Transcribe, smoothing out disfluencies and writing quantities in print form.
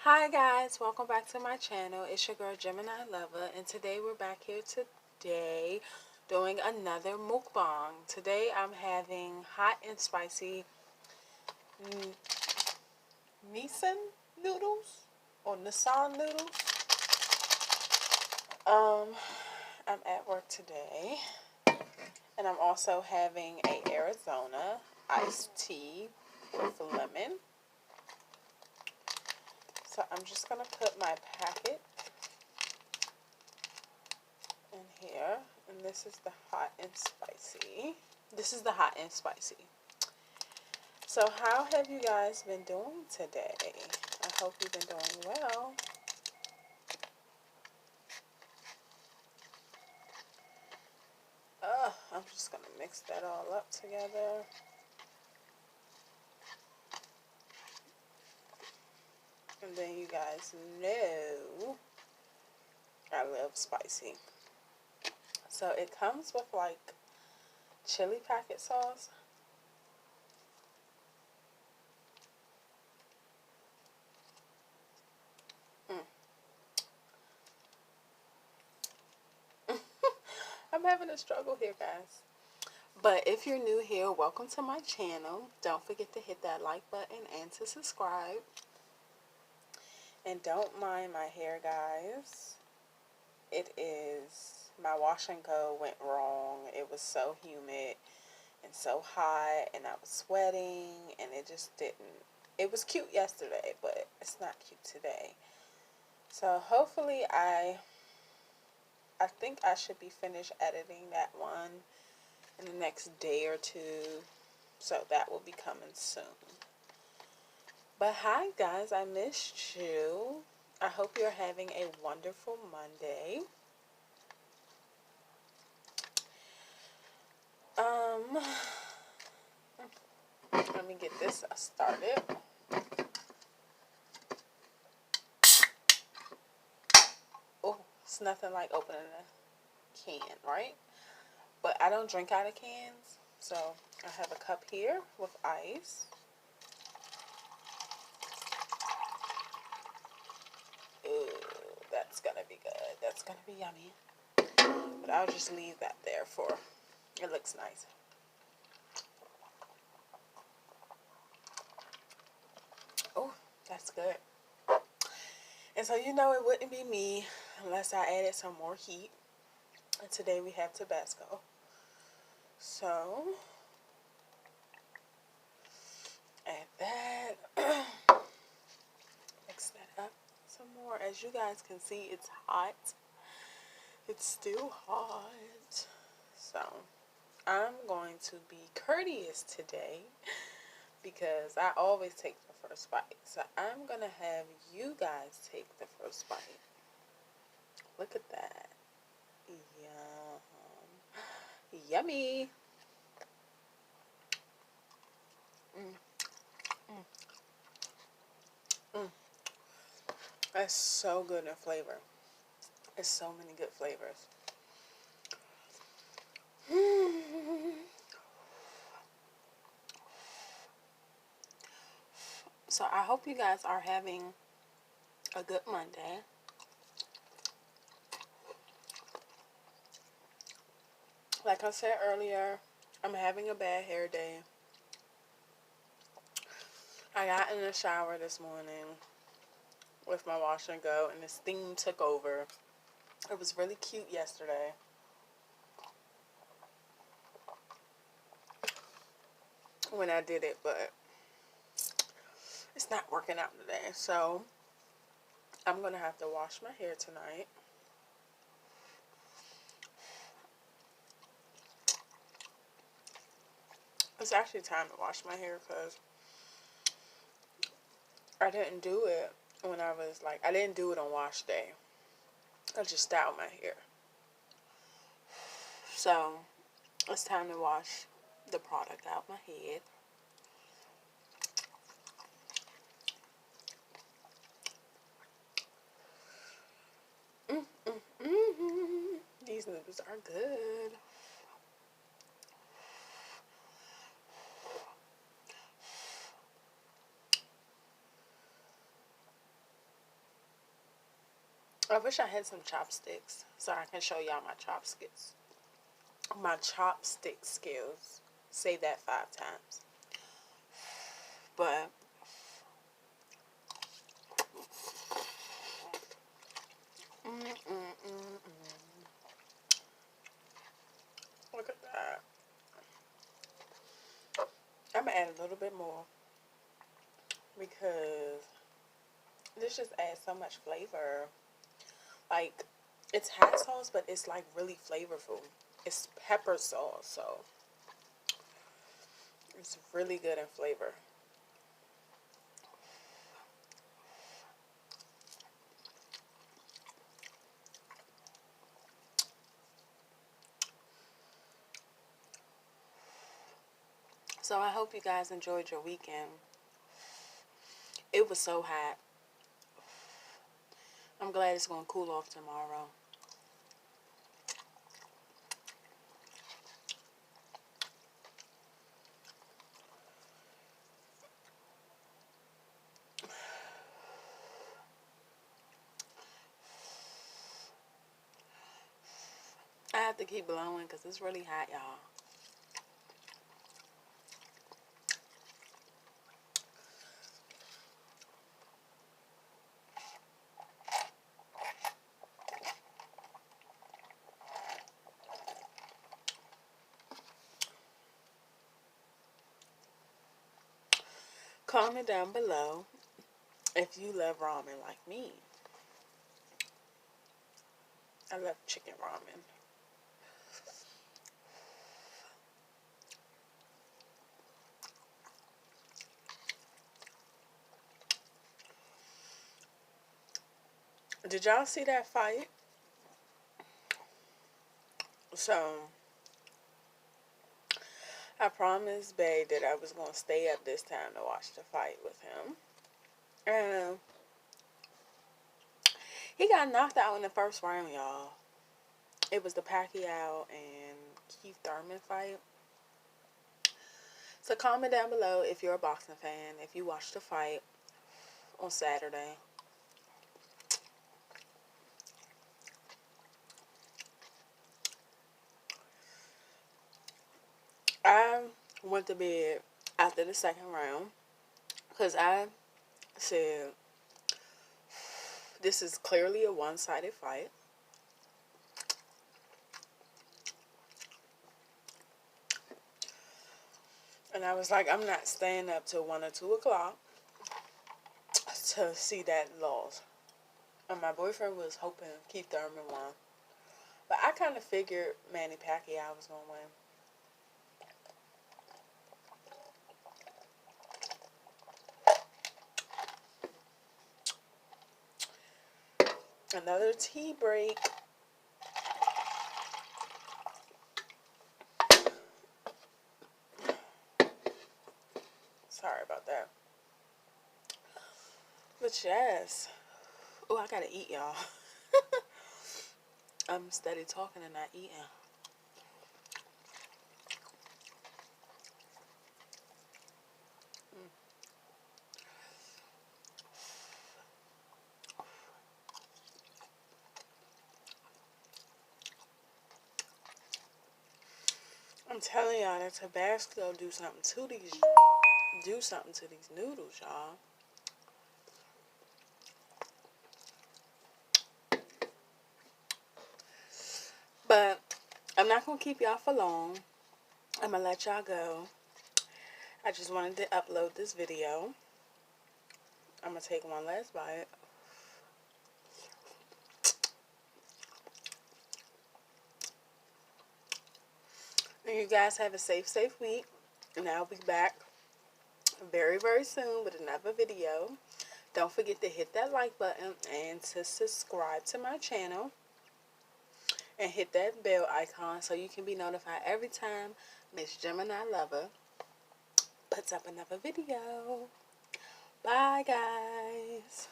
Hi guys, welcome back to my channel. It's your girl Gemini Lover, and today we're back here today doing another mukbang. Today I'm having hot and spicy Nissan noodles or Nissan noodles. I'm at work today, and I'm also having a Arizona iced tea with lemon. So I'm just gonna put my packet in here, and this is the hot and spicy. So how have you guys been doing today? I hope you've been doing well. I'm just gonna mix that all up together. And then you guys know I love spicy. So it comes with like chili packet sauce. I'm having a struggle here, guys. But if you're new here, welcome to my channel. Don't forget to hit that like button and to subscribe. And don't mind my hair, guys. It is, my wash and go went wrong. It was so humid and so hot, and I was sweating, and it just didn't. It was cute yesterday, but it's not cute today. So hopefully I think I should be finished editing that one in the next day or two. So that will be coming soon. But hi guys, I missed you. I hope you're having a wonderful Monday. Let me get this started. Oh, it's nothing like opening a can, right? But I don't drink out of cans, so I have a cup here with ice. Ooh, that's gonna be good. That's gonna be yummy. But I'll just leave that there for, it looks nice. Oh, that's good. And so you know it wouldn't be me unless I added some more heat. And today we have Tabasco. So, add that. Mix that up some more. As you guys can see, it's hot. It's still hot. So, I'm going to be courteous today because I always take the first bite. So, I'm going to have you guys take the first bite. Look at that. Yum. Yummy. That's so good in flavor. It's so many good flavors. So I hope you guys are having a good Monday. Like I said earlier, I'm having a bad hair day. I got in the shower this morning with my wash and go, and the steam took over. It was really cute yesterday. When I did it, but it's not working out today. So I'm going to have to wash my hair tonight. It's actually time to wash my hair because I didn't do it when I was like, I didn't do it on wash day. I just styled my hair. So it's time to wash the product out my head. These noodles are good. I wish I had some chopsticks so I can show y'all my chopsticks. My chopstick skills. Say that 5 times. But look at that. I'm gonna add a little bit more because this just adds so much flavor. Like, it's hot sauce, but it's like really flavorful. It's pepper sauce, so it's really good in flavor. So I hope you guys enjoyed your weekend. It was so hot. I'm glad it's going to cool off tomorrow. I have to keep blowing because it's really hot, y'all. Comment down below if you love ramen like me. I love chicken ramen. Did y'all see that fight? So, I promised Bae that I was going to stay up this time to watch the fight with him. And he got knocked out in the first round, y'all. It was the Pacquiao and Keith Thurman fight. So comment down below if you're a boxing fan, if you watched the fight on Saturday. I went to bed after the second round because I said this is clearly a one-sided fight. And I was like, I'm not staying up till 1 or 2 o'clock to see that loss. And my boyfriend was hoping Keith Thurman won. But I kind of figured Manny Pacquiao was going to win. Another tea break. Sorry about that. But yes. Oh, I gotta eat, y'all. I'm steady talking and not eating. I'm telling y'all that Tabasco do something to these noodles, y'all. But I'm not gonna keep y'all for long. I'm gonna let y'all go. I just wanted to upload this video. I'm gonna take one last bite. And you guys have a safe week. And I'll be back very, very soon with another video. Don't forget to hit that like button and to subscribe to my channel. And hit that bell icon so you can be notified every time Miss Gemini Lover puts up another video. Bye, guys.